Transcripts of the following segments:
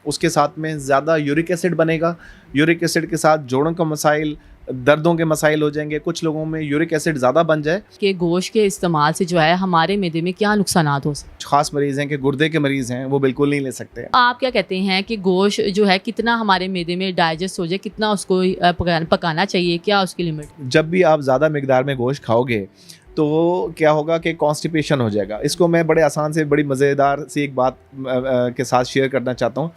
उसके साथ में ज़्यादा यूरिक एसिड बनेगा। यूरिक एसिड के साथ जोड़ों का मसाइल, दर्दों के मसाइल हो जाएंगे। कुछ लोगों में यूरिक एसिड ज़्यादा बन जाए। कि गोश्त के इस्तेमाल से जो है हमारे मैदे में क्या नुकसानात हो सकते हैं? ख़ास मरीज़ हैं कि गुर्दे के मरीज़ हैं, वो बिल्कुल नहीं ले सकते। आप क्या कहते हैं कि गोश्त जो है कितना हमारे मैदे में डाइजेस्ट हो जाए, कितना उसको पकाना चाहिए, क्या उसकी लिमिट? जब भी आप ज़्यादा मिकदार में गोश्त खाओगे तो क्या होगा कि कॉन्स्टिपेशन हो जाएगा। इसको मैं बड़े आसान से बड़ी मज़ेदार सी एक बात के साथ शेयर करना चाहता हूँ।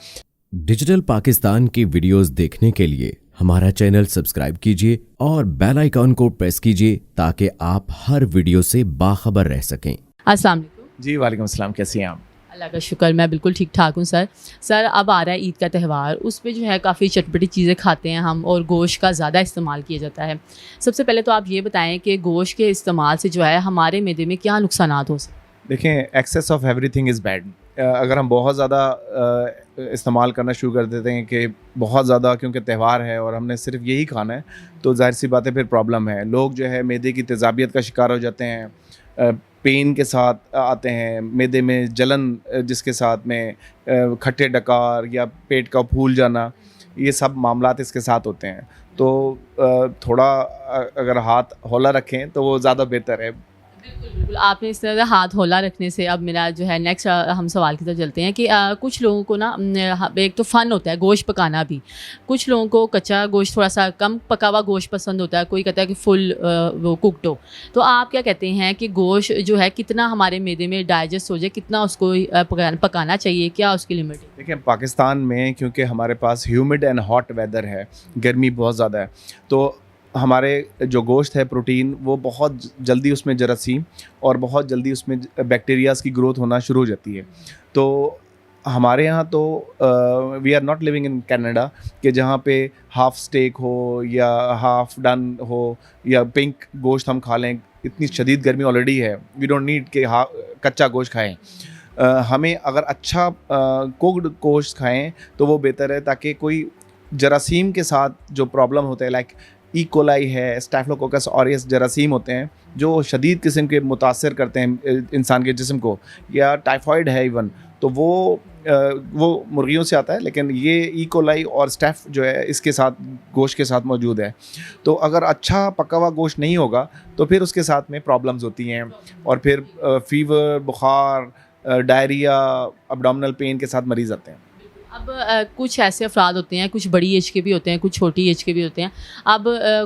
डिजिटल पाकिस्तान की वीडियोस देखने के लिए हमारा चैनल सब्सक्राइब कीजिए और बेल आइकॉन को प्रेस कीजिए ताकि आप हर वीडियो से बाखबर रह सकें। अस्सलाम वालेकुम। जी वालेकुम अस्सलाम, कैसी हैं आप? अल्लाह का शुक्र, मैं बिल्कुल ठीक ठाक हूँ सर अब आ रहा है ईद का त्यौहार, उस पे जो है काफ़ी चटपटी चीज़ें खाते हैं हम और गोश्त का ज़्यादा इस्तेमाल किया जाता है। सबसे पहले तो आप ये बताएं कि गोश्त के इस्तेमाल से जो है हमारे मैदे में क्या नुकसानात हो सकते हैं? देखें, excess of everything is bad. अगर हम बहुत ज़्यादा इस्तेमाल करना शुरू कर देते हैं कि बहुत ज़्यादा, क्योंकि त्यौहार है और हमने सिर्फ यही खाना है, तो जाहिर सी बात है फिर प्रॉब्लम है। लोग जो है मैदे की तेज़ाबियत का शिकार हो जाते हैं, पेन के साथ आते हैं, मैदे में जलन जिसके साथ में खट्टे डकार या पेट का फूल जाना, ये सब मामलात इसके साथ होते हैं। तो थोड़ा अगर हाथ हौला रखें तो वो ज़्यादा बेहतर है। बिल्कुल बिल्कुल, आपने इस तरह हाथ हौला रखने से अब मेरा जो है नेक्स्ट हम सवाल की तरफ चलते हैं कि कुछ लोगों को ना एक तो फ़न होता है गोश्त पकाना भी। कुछ लोगों को कच्चा गोश्त, थोड़ा सा कम पका हुआ गोश्त पसंद होता है, कोई कहता है कि फुल वो कुक्ड हो। तो आप क्या कहते हैं कि गोश्त जो है कितना हमारे मैदे में डाइजेस्ट हो जाए, कितना उसको पकाना चाहिए, क्या उसकी लिमिट है? देखिए, पाकिस्तान में क्योंकि हमारे पास ह्यूमिड एंड हॉट वेदर है, गर्मी बहुत ज़्यादा है, तो हमारे जो गोश्त है प्रोटीन, वो बहुत जल्दी उसमें जरासीम और बहुत जल्दी उसमें बैक्टीरियाज़ की ग्रोथ होना शुरू हो जाती है। तो हमारे यहाँ तो we are not living in Canada कि जहाँ पे हाफ़ स्टेक हो या हाफ़ डन हो या पिंक गोश्त हम खा लें। इतनी शदीद गर्मी ऑलरेडी है, वी डोंट नीड कि कच्चा गोश्त खाएँ। हमें अगर अच्छा कुक्ड गोश्त खाएँ तो वो बेहतर है, ताकि कोई जरासीम के साथ जो प्रॉब्लम होते हैं, लाइक ई कोलाई है, स्टैफिलोकोकस ऑरियस जरासीम होते हैं जो शदीद किस्म के मुतासर करते हैं इंसान के जिस्म को, या टाइफाइड है इवन, तो वो मुर्गियों से आता है, लेकिन ये ई कोलाई और स्टैफ जो है इसके साथ गोश्त के साथ मौजूद है। तो अगर अच्छा पका हुआ गोश्त नहीं होगा तो फिर उसके साथ में प्रॉब्लम्स होती हैं और फिर फीवर, बुखार, डायरिया, अब्डोमिनल पेन के साथ मरीज़ आते हैं। अब कुछ ऐसे अफराद होते हैं, कुछ बड़ी एज के भी होते हैं, कुछ छोटी एज के भी होते हैं। अब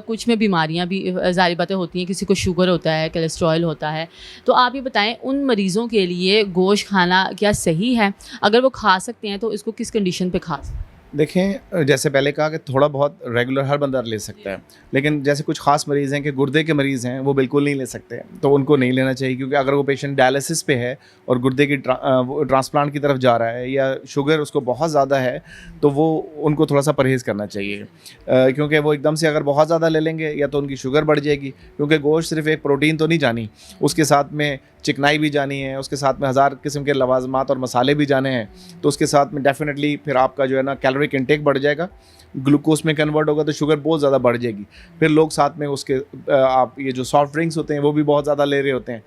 कुछ में बीमारियां भी ज़ाहिर बातें होती हैं, किसी को शुगर होता है, कोलेस्ट्रॉल होता है। तो आप ये बताएं, उन मरीज़ों के लिए गोश्त खाना क्या सही है? अगर वो खा सकते हैं तो इसको किस कंडीशन पे खा सकते हैं? देखें, जैसे पहले कहा कि थोड़ा बहुत रेगुलर हर बंदा ले सकता है, लेकिन जैसे कुछ ख़ास मरीज़ हैं कि गुर्दे के मरीज़ हैं, वो बिल्कुल नहीं ले सकते, तो उनको नहीं लेना चाहिए। क्योंकि अगर वो पेशेंट डायलिसिस पे है और गुर्दे की ट्रांसप्लांट की तरफ जा रहा है या शुगर उसको बहुत ज़्यादा है, तो वो उनको थोड़ा सा परहेज़ करना चाहिए। क्योंकि वो एकदम से अगर बहुत ज़्यादा ले लेंगे या तो उनकी शुगर बढ़ जाएगी, क्योंकि गोश्त सिर्फ एक प्रोटीन तो नहीं जानी, उसके साथ में चिकनाई भी जानी है, उसके साथ में हज़ार किस्म के लवाजमात और मसाले भी जाने हैं। तो उसके साथ में डेफिनेटली फिर आपका जो है ना कैलोरिक इंटेक बढ़ जाएगा, ग्लूकोज में कन्वर्ट होगा तो शुगर बहुत ज़्यादा बढ़ जाएगी। फिर लोग साथ में उसके आप ये जो सॉफ्ट ड्रिंक्स होते हैं वो भी बहुत ज़्यादा ले रहे होते हैं,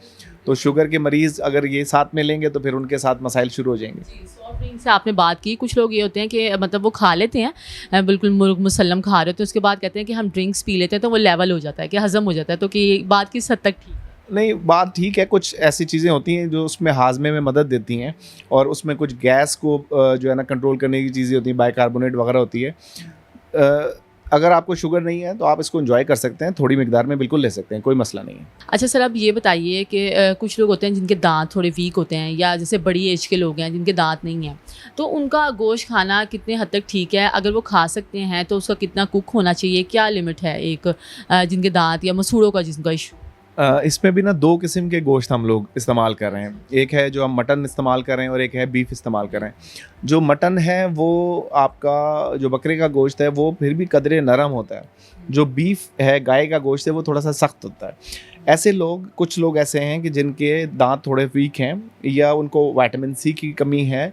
तो शुगर के मरीज़ अगर ये साथ में लेंगे तो फिर उनके साथ मसाइल शुरू हो जाएंगे। सॉफ्ट ड्रिंक से आपने बात की, कुछ लोग ये होते हैं कि मतलब वो खा लेते हैं, बिल्कुल मुर्ग मुसल्लम खा रहे होते हैं, उसके बाद कहते हैं कि हम ड्रिंक्स पी लेते हैं तो वो लेवल हो जाता है, कि हज़म हो जाता है। तो कि बात किस हद तक ठीक? नहीं, बात ठीक है। कुछ ऐसी चीज़ें होती हैं जो उसमें हाजमे में मदद देती हैं और उसमें कुछ गैस को जो है ना कंट्रोल करने की चीज़ें होती हैं, बाइकार्बोनेट वगैरह होती है। अगर आपको शुगर नहीं है तो आप इसको एंजॉय कर सकते हैं, थोड़ी मिकदार में बिल्कुल ले सकते हैं, कोई मसला नहीं है। अच्छा सर, अब ये बताइए कि कुछ लोग होते हैं जिनके दांत थोड़े वीक होते हैं, या जैसे बड़ी एज के लोग हैं जिनके दांत नहीं हैं, तो उनका गोश्त खाना कितने हद तक ठीक है? अगर वो खा सकते हैं तो उसका कितना कुक होना चाहिए, क्या लिमिट है एक जिनके दांत या मसूड़ों का जिनका इशू? इसमें भी ना दो किस्म के गोश्त हम लोग इस्तेमाल कर रहे हैं। एक है जो हम मटन इस्तेमाल कर रहे हैं और एक है बीफ इस्तेमाल कर रहे हैं। जो मटन है वो आपका जो बकरे का गोश्त है वो फिर भी कदरे नरम होता है। जो बीफ है, गाय का गोश्त है, वो थोड़ा सा सख्त होता है। ऐसे लोग, कुछ लोग ऐसे हैं कि जिनके दांत थोड़े वीक हैं या उनको विटामिन सी की कमी है,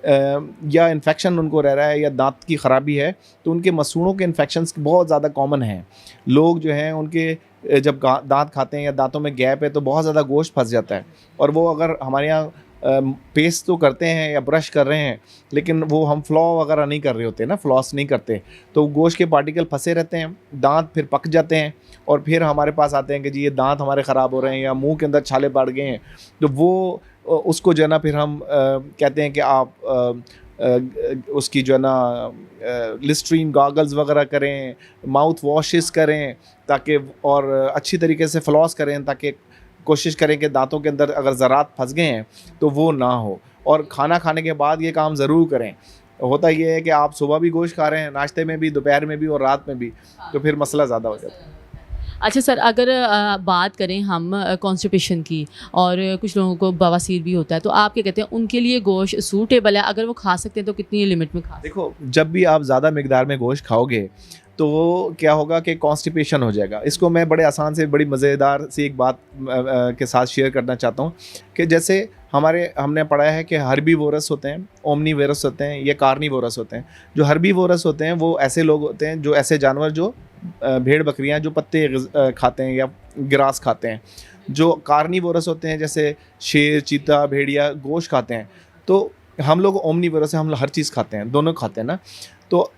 या इन्फेक्शन उनको रह रहा है या दांत की ख़राबी है, तो उनके मसूड़ों के इन्फेक्शंस बहुत ज़्यादा कॉमन हैं। लोग जो हैं उनके जब दांत खाते हैं या दांतों में गैप है तो बहुत ज़्यादा गोश्त फंस जाता है, और वो अगर हमारे यहाँ पेस्ट तो करते हैं या ब्रश कर रहे हैं, लेकिन वो हम फ्लॉ वगैरह नहीं कर रहे होते ना, फ्लॉस नहीं करते, तो गोश्त के पार्टिकल फंसे रहते हैं, दांत फिर पक जाते हैं और फिर हमारे पास आते हैं कि जी ये दांत हमारे ख़राब हो रहे हैं या मुंह के अंदर छाले पड़ गए हैं। तो वो उसको जो है ना फिर हम कहते हैं कि आप उसकी जो है ना लिस्ट्रीन गॉगल्स वगैरह करें, माउथ वॉशेस करें ताकि, और अच्छी तरीके से फ्लॉस करें ताकि कोशिश करें कि दांतों के अंदर अगर ज़रात फंस गए हैं तो वो ना हो। और खाना खाने के बाद ये काम ज़रूर करें। होता ये है कि आप सुबह भी गोश्त खा रहे हैं, नाश्ते में भी, दोपहर में भी और रात में भी, तो फिर मसला ज़्यादा हो जाता है। अच्छा सर, अगर बात करें हम कॉन्स्टिपेशन की, और कुछ लोगों को बवासीर भी होता है, तो आप क्या कहते हैं उनके लिए गोश्त सूटेबल है? अगर वो खा सकते हैं तो कितनी लिमिट में खा? देखो, जब भी आप ज़्यादा मिकदार में गोश्त खाओगे तो क्या होगा कि कॉन्स्टिपेशन हो जाएगा। इसको मैं बड़े आसान से, बड़ी मज़ेदार सी एक बात के साथ शेयर करना चाहता हूँ कि जैसे हमने पढ़ा है कि हर्बीवोरस होते हैं, ओमनीवेरस होते हैं, या कार्निवोरस होते हैं। जो हर्बीवोरस होते हैं वो ऐसे लोग होते हैं, जो ऐसे जानवर जो भेड़ बकरियां जो पत्ते खाते हैं या ग्रास खाते हैं। जो कार्निवोरस होते हैं जैसे शेर, चीता, भेड़िया गोश्त खाते हैं। तो हम लोग ओमनीवोरस हैं, हम लोग हर चीज़ खाते हैं, दोनों खाते हैं ना। तो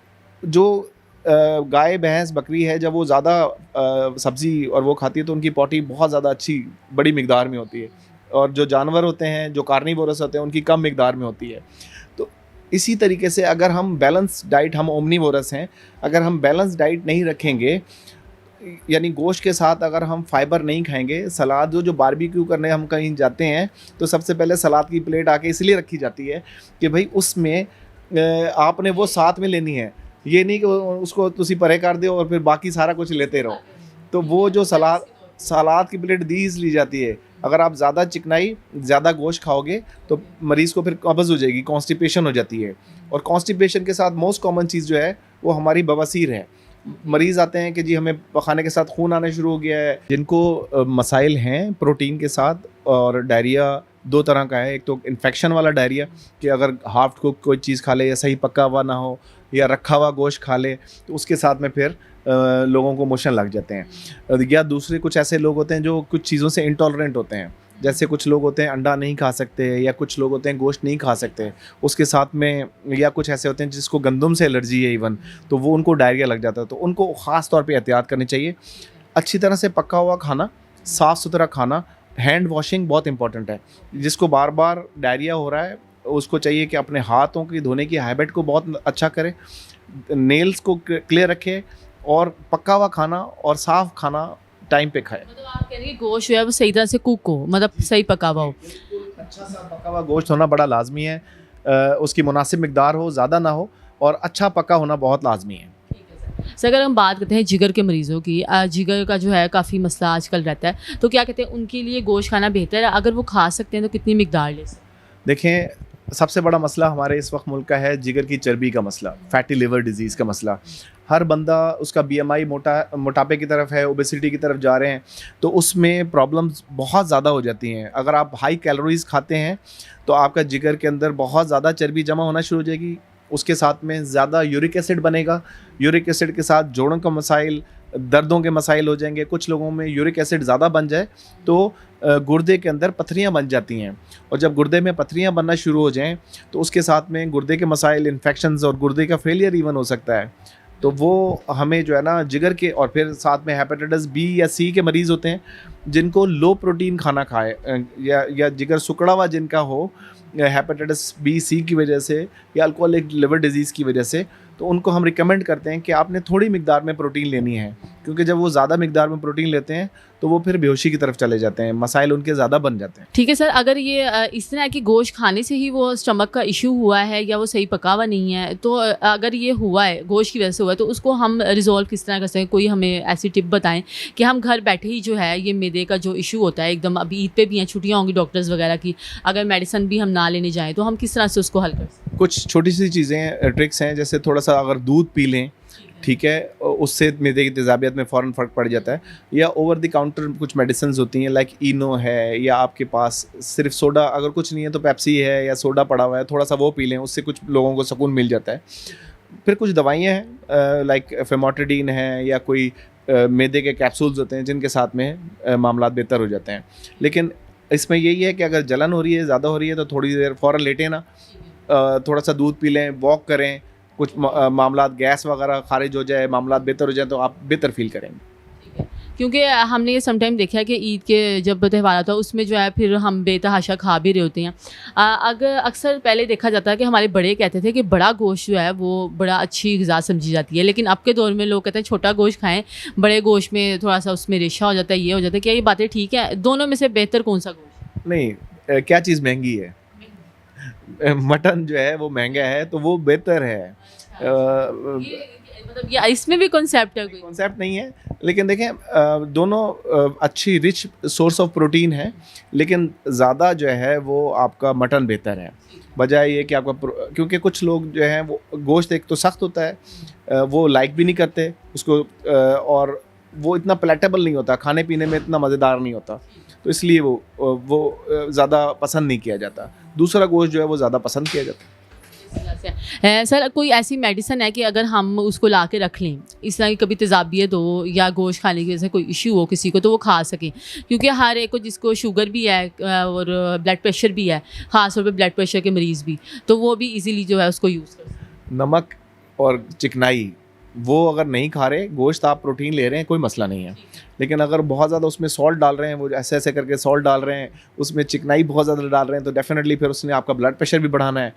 जो गाय, भैंस, बकरी है, जब वो ज़्यादा सब्ज़ी और वो खाती है तो उनकी पॉटी बहुत ज़्यादा अच्छी बड़ी मिकदार में होती है, और जो जानवर होते हैं जो कार्निवोरस होते हैं उनकी कम मिकदार में होती है। तो इसी तरीके से अगर हम बैलेंस डाइट, हम ओमनीवोरस हैं, अगर हम बैलेंस डाइट नहीं रखेंगे, यानी गोश्त के साथ अगर हम फाइबर नहीं खाएंगे, सलाद जो बारबेक्यू करने हम कहीं जाते हैं तो सबसे पहले सलाद की प्लेट आके इसलिए रखी जाती है कि भाई उसमें आपने वो साथ में लेनी है, ये नहीं कि उसको तुसी परे कर दो और फिर बाकी सारा कुछ लेते रहो। तो वो जो सलाद की प्लेट दी इसलिए जाती है। अगर आप ज़्यादा चिकनाई, ज़्यादा गोश्त खाओगे तो मरीज़ को फिर कब्ज़ हो जाएगी, कॉन्स्टिपेशन हो जाती है। और कॉन्स्टिपेशन के साथ मोस्ट कॉमन चीज़ जो है वो हमारी बवासीर है। मरीज़ आते हैं कि जी हमें पखाने के साथ खून आना शुरू हो गया है। जिनको मसाइल हैं प्रोटीन के साथ, और डायरिया दो तरह का है। एक तो इन्फेक्शन वाला डायरिया कि अगर हाफ कुक कोई चीज़ खा ले या सही पका हुआ ना हो या रखा हुआ गोश्त खा ले तो उसके साथ में फिर लोगों को मोशन लग जाते हैं। या दूसरे कुछ ऐसे लोग होते हैं जो कुछ चीज़ों से इंटॉलरेंट होते हैं, जैसे कुछ लोग होते हैं अंडा नहीं खा सकते, या कुछ लोग होते हैं गोश्त नहीं खा सकते उसके साथ में, या कुछ ऐसे होते हैं जिसको गंदम से एलर्जी है इवन, तो वो उनको डायरिया लग जाता है। तो उनको ख़ास तौर पे एहतियात करनी चाहिए। अच्छी तरह से पका हुआ खाना, साफ़ सुथरा खाना, हैंड वॉशिंग बहुत इंपॉर्टेंट है। जिसको बार बार डायरिया हो रहा है उसको चाहिए कि अपने हाथों की धोने की हैबिट को बहुत अच्छा करे, नेल्स को क्लियर रखे, और पका हुआ खाना और साफ़ खाना टाइम पे खाए। मतलब आप कह रहे हैं कि गोश्त जो है वो सही तरह से कुक हो, मतलब सही पका हुआ हो। अच्छा सा पका हुआ गोश्त होना बड़ा लाजमी है। उसकी मुनासिब मिकदार हो, ज़्यादा ना हो, और अच्छा पका होना बहुत लाजमी है। सर, अगर हम बात करते हैं जिगर के मरीज़ों की, जिगर का जो है काफ़ी मसला आजकल रहता है, तो क्या कहते हैं उनके लिए गोश्त खाना बेहतर है? अगर वो खा सकते हैं तो कितनी मिकदार ले सकते हैं? देखें, सबसे बड़ा मसला हमारे इस वक्त मुल्क का है जिगर की चर्बी का मसला, फैटी लिवर डिजीज़ का मसला। हर बंदा उसका BMI मोटापे की तरफ है, ओबेसिटी की तरफ जा रहे हैं, तो उसमें प्रॉब्लम्स बहुत ज़्यादा हो जाती हैं। अगर आप हाई कैलोरीज़ खाते हैं तो आपका जिगर के अंदर बहुत ज़्यादा चर्बी जमा होना शुरू हो जाएगी। उसके साथ में ज़्यादा यूरिक एसिड बनेगा। यूरिक एसिड के साथ जोड़ों का मसाइल, दर्दों के मसाइल हो जाएंगे। कुछ लोगों में यूरिक एसिड ज़्यादा बन जाए तो गुर्दे के अंदर पथरियाँ बन जाती हैं, और जब गुर्दे में पथरियाँ बनना शुरू हो जाएं तो उसके साथ में गुर्दे के मसाइल, इन्फेक्शंस और गुर्दे का फेलियर इवन हो सकता है। तो वो हमें जो है ना जिगर के, और फिर साथ में हेपेटाइटिस B या C के मरीज़ होते हैं जिनको लो प्रोटीन खाना खाए, या जिगर सुकड़ा हुआ जिनका हो हेपेटाइटिस B, C की वजह से, या अल्कोहलिक लिवर डिजीज़ की वजह से, तो उनको हम रिकमेंड करते हैं कि आपने थोड़ी मिकदार में प्रोटीन लेनी है, क्योंकि जब वो ज़्यादा मिकदार में प्रोटीन लेते हैं तो वो फिर बेहोशी की तरफ चले जाते हैं, मसाइल उनके ज़्यादा बन जाते हैं। ठीक है सर, अगर ये इस तरह की गोश्त खाने से ही वो स्टमक का इशू हुआ है या वो सही पका हुआ नहीं है, तो अगर ये हुआ है गोश्त की वजह से हुआ है तो उसको हम रिजॉल्व किस तरह कर सकते हैं? कोई हमें ऐसी टिप बताएं कि हम घर बैठे ही जो है ये मैदे का जो इशू होता है, एकदम अभी ईद पे भी हैं, छुट्टियाँ होंगी डॉक्टर्स वगैरह की, अगर मेडिसिन भी हम ना लेने जाएँ तो हम किस तरह से उसको हल कर सकते हैं? कुछ छोटी सी चीज़ें, ट्रिक्स हैं, जैसे थोड़ा सा अगर दूध पी लें, ठीक है, उससे मैदे की तेज़ाबियत में फ़ौरन फ़र्क पड़ जाता है। या ओवर द काउंटर कुछ मेडिसिन्स होती हैं, लाइक इनो है, या आपके पास सिर्फ सोडा, अगर कुछ नहीं है तो पेप्सी है या सोडा पड़ा हुआ है, थोड़ा सा वो पी लें, उससे कुछ लोगों को सुकून मिल जाता है। फिर कुछ दवाइयाँ हैं लाइक फेमोटिडीन है, या कोई मैदे के कैप्सूल्स होते हैं जिनके साथ में मामलात बेहतर हो जाते हैं। लेकिन इसमें यही है कि अगर जलन हो रही है, ज़्यादा हो रही है, तो थोड़ी देर फ़ौरन लेटें ना, थोड़ा सा दूध पी लें, वॉक करें, कुछ मामलात गैस वगैरह खारिज हो जाए, मामलात बेहतर हो जाए, तो आप बेहतर फील करेंगे। क्योंकि हमने ये समटाइम देखा है कि ईद के जब त्यौहार आता है उसमें जो है फिर हम बेतहाशा खा भी रहे होते हैं। अगर अक्सर पहले देखा जाता है कि हमारे बड़े कहते थे कि बड़ा गोश्त जो है वो बड़ा अच्छी ग़िज़ा समझी जाती है, लेकिन अब के दौर में लोग कहते हैं छोटा गोश्त खाएं, बड़े गोश्त में थोड़ा सा उसमें रेशा हो जाता है, ये हो जाता है। क्या ये बातें ठीक है? दोनों में से बेहतर कौन सा गोश्त? नहीं, क्या चीज़ महंगी है? मटन जो है वो महंगा है, तो वो बेहतर है। मतलब ये इसमें भी कॉन्सेप्ट है कोई? कॉन्सेप्ट नहीं है, लेकिन देखें दोनों अच्छी रिच सोर्स ऑफ प्रोटीन है, लेकिन ज़्यादा जो है वो आपका मटन बेहतर है, बजाय ये कि आपका क्योंकि कुछ लोग जो हैं वो गोश्त एक तो सख्त होता है, वो लाइक भी नहीं करते उसको, और वो इतना पैलेटेबल नहीं होता, खाने पीने में इतना मज़ेदार नहीं होता, तो इसलिए वो ज़्यादा पसंद नहीं किया जाता। दूसरा गोश्त जो है वो ज़्यादा पसंद किया जाता है। सर कोई ऐसी मेडिसिन है कि अगर हम उसको ला के रख लें, इस तरह की कभी तेज़ाबियत हो या गोश्त खाने की वजह से कोई इशू हो किसी को, तो वो खा सकें? क्योंकि हर एक को, जिसको शुगर भी है और ब्लड प्रेशर भी है, ख़ास तौर पे ब्लड प्रेशर के मरीज़ भी, तो वो भी इजीली जो है उसको यूज़ कर सकते हैं। नमक और चिकनाई वो अगर नहीं खा रहे, गोश्त आप प्रोटीन ले रहे हैं, कोई मसला नहीं है, लेकिन अगर बहुत ज़्यादा उसमें सॉल्ट डाल रहे हैं, वो ऐसे ऐसे करके सॉल्ट डाल रहे हैं, उसमें चिकनाई बहुत ज़्यादा डाल रहे हैं, तो डेफिनेटली फिर उसने आपका ब्लड प्रेशर भी बढ़ाना है,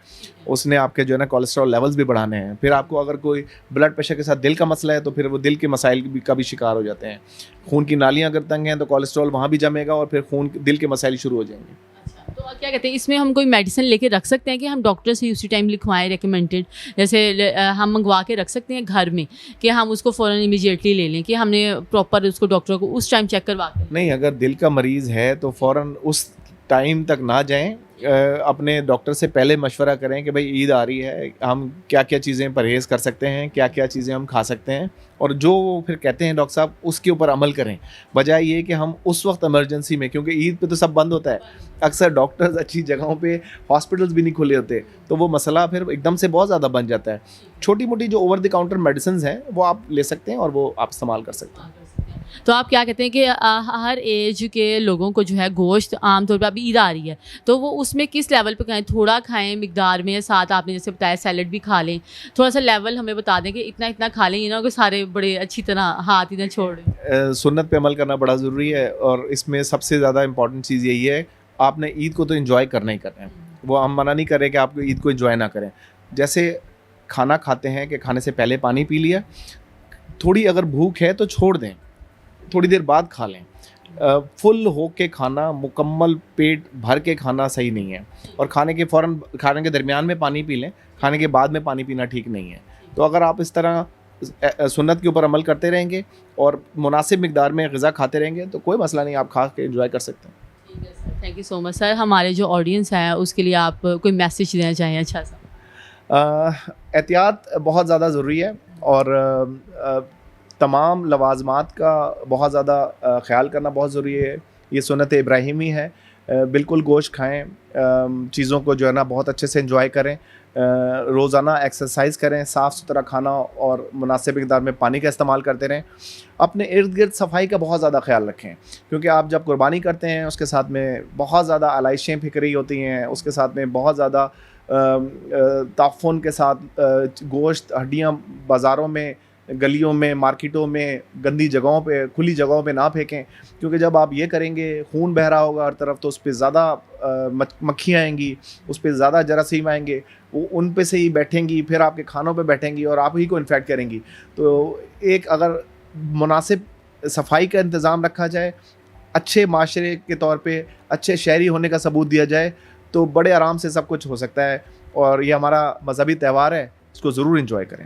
उसने आपके जो है ना कोलेस्ट्रॉल लेवल्स भी बढ़ाने हैं। फिर आपको अगर कोई ब्लड प्रेशर के साथ दिल का मसला है, तो फिर वो दिल के मसाइल का भी शिकार हो जाते हैं। खून की नालियाँ अगर तंग हैं तो कोलेस्ट्रॉल वहाँ भी जमेगा और फिर दिल के मसाइल शुरू हो जाएंगे। तो क्या कहते हैं, इसमें हम कोई मेडिसिन लेके रख सकते हैं कि हम डॉक्टर से उसी टाइम लिखवाएं रिकमेंडेड, जैसे हम मंगवा के रख सकते हैं घर में कि हम उसको फ़ौरन इमीडिएटली ले लें, कि हमने प्रॉपर उसको डॉक्टर को उस टाइम चेक करवा के? नहीं, अगर दिल का मरीज़ है तो फ़ौरन उस टाइम तक ना जाएं, अपने डॉक्टर से पहले मशवरा करें कि भाई ईद आ रही है, हम क्या क्या चीज़ें परहेज़ कर सकते हैं, क्या क्या चीज़ें हम खा सकते हैं, और जो वो फिर कहते हैं डॉक्टर साहब उसके ऊपर अमल करें, बजाय ये कि हम उस वक्त इमरजेंसी में, क्योंकि ईद पे तो सब बंद होता है, अक्सर डॉक्टर्स अच्छी जगहों पे, हॉस्पिटल्स भी नहीं खुले होते, तो वो मसला फिर एकदम से बहुत ज़्यादा बन जाता है। छोटी मोटी जो ओवर द काउंटर मेडिसिन हैं वो आप ले सकते हैं और वो आप इस्तेमाल कर सकते हैं। तो आप क्या कहते हैं कि हर एज के लोगों को जो है गोश्त, आमतौर पर अभी ईद आ रही है तो वो उसमें किस लेवल पे खाएं? थोड़ा खाएं मिकदार में, साथ आपने जैसे बताया सैलड भी खा लें, थोड़ा सा लेवल हमें बता दें कि इतना इतना खा लें, ये ना कि सारे बड़े अच्छी तरह हाथ इधर छोड़ दें। सुन्नत पे अमल करना बड़ा ज़रूरी है, और इसमें सबसे ज़्यादा इंपॉर्टेंट चीज़ यही है, आपने ईद को तो इन्जॉय करना ही करना है। वो हम मना नहीं कर रहे कि आप ईद को इन्जॉय ना करें। जैसे खाना खाते हैं कि खाने से पहले पानी पी लिया, थोड़ी अगर भूख है तो छोड़ दें, थोड़ी देर बाद खा लें। फुल हो के खाना, मुकम्मल पेट भर के खाना सही नहीं है, और खाने के दरमियान में पानी पी लें, खाने के बाद में पानी पीना ठीक नहीं है। तो अगर आप इस तरह सुन्नत के ऊपर अमल करते रहेंगे और मुनासिब मिकदार में ग़िज़ा खाते रहेंगे तो कोई मसला नहीं, आप खा के एंजॉय कर सकते हैं। ठीक है sir, thank you so much sir. हमारे जो ऑडियंस है उसके लिए आप कोई मैसेज देना चाहें अच्छा सा? एहतियात बहुत ज़्यादा ज़रूरी है, और तमाम लवाज़मात का बहुत ज़्यादा ख़्याल करना बहुत ज़रूरी है। ये सुन्नत इब्राहिमी है। बिल्कुल गोश्त खाएं, चीज़ों को जो है ना बहुत अच्छे से एंजॉय करें, रोज़ाना एक्सरसाइज करें, साफ़ सुथरा खाना और मुनासिब मिक़दार में पानी का इस्तेमाल करते रहें। अपने इर्द गिर्द सफाई का बहुत ज़्यादा ख्याल रखें, क्योंकि आप जब कुर्बानी करते हैं उसके साथ में बहुत ज़्यादा आलाइशें फिक्री होती हैं, उसके साथ में बहुत ज़्यादा ताफ़ुन के साथ गोश्त, हड्डियाँ बाज़ारों में, गलियों में, मार्केटों में, गंदी जगहों पे, खुली जगहों पे ना फेंकें, क्योंकि जब आप ये करेंगे खून बह रहा होगा हर तरफ, तो उस पे ज़्यादा मक्खियाँ आएंगी, उस पे ज़्यादा जरासीम आएंगे, वो उन पे से ही बैठेंगी, फिर आपके खानों पे बैठेंगी और आप ही को इन्फेक्ट करेंगी। तो एक अगर मुनासिब सफाई का इंतज़ाम रखा जाए, अच्छे माशरे के तौर पे अच्छे शहरी होने का सबूत दिया जाए, तो बड़े आराम से सब कुछ हो सकता है। और ये हमारा मजहबी त्यौहार है, इसको ज़रूर इंजॉय करें।